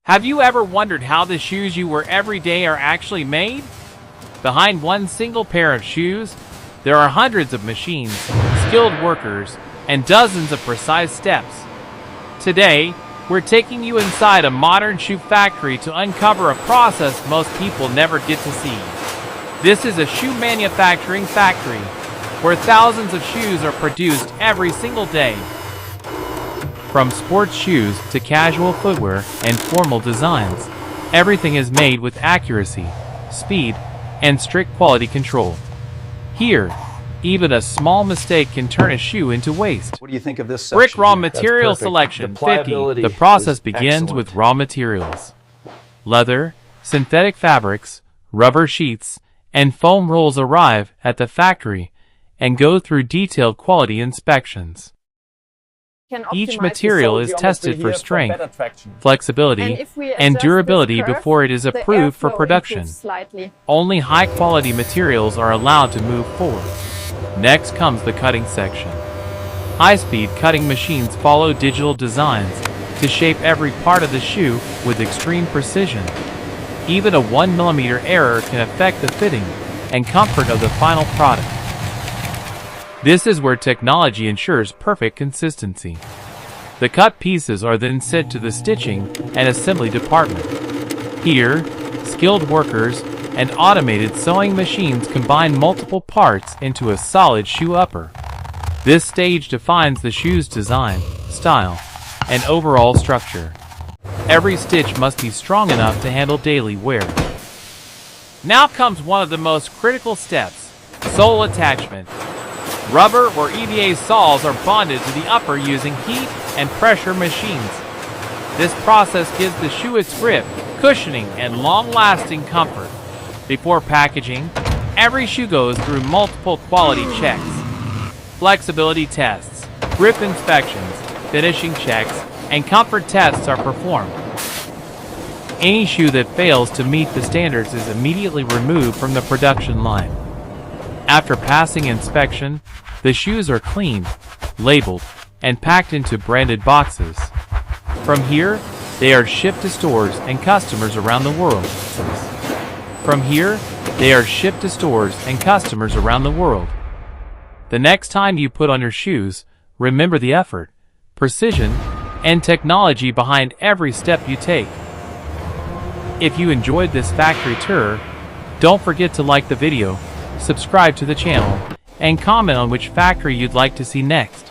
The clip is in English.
Have you ever wondered how the shoes you wear every day are actually made? Behind one single pair of shoes, there are hundreds of machines, skilled workers, and dozens of precise steps. Today, we're taking you inside a modern shoe factory to uncover a process most people never get to see. This is a shoe manufacturing factory, where thousands of shoes are produced every single day. From sports shoes to casual footwear and formal designs, everything is made with accuracy, speed, and strict quality control. Here, even a small mistake can turn a shoe into waste. What do you think of this section? Brick raw here? material selection 50. The process begins with raw materials. Leather, synthetic fabrics, rubber sheets, and foam rolls arrive at the factory and go through detailed quality inspections. Each material is tested for strength, flexibility, and durability before it is approved for production. Only high-quality materials are allowed to move forward. Next comes the cutting section. High-speed cutting machines follow digital designs to shape every part of the shoe with extreme precision. Even a 1 millimeter error can affect the fitting and comfort of the final product. This is where technology ensures perfect consistency. The cut pieces are then sent to the stitching and assembly department. Here, skilled workers and automated sewing machines combine multiple parts into a solid shoe upper. This stage defines the shoe's design, style, and overall structure. Every stitch must be strong enough to handle daily wear. Now comes one of the most critical steps: sole attachment. Rubber or EVA soles are bonded to the upper using heat and pressure machines. This process gives the shoe its grip, cushioning, and long-lasting comfort. Before packaging, every shoe goes through multiple quality checks. Flexibility tests, grip inspections, finishing checks, and comfort tests are performed. Any shoe that fails to meet the standards is immediately removed from the production line. After passing inspection, the shoes are cleaned, labeled, and packed into branded boxes. From here, they are shipped to stores and customers around the world. The next time you put on your shoes, remember the effort, precision, and technology behind every step you take. If you enjoyed this factory tour, don't forget to like the video, subscribe to the channel, and comment on which factory you'd like to see next.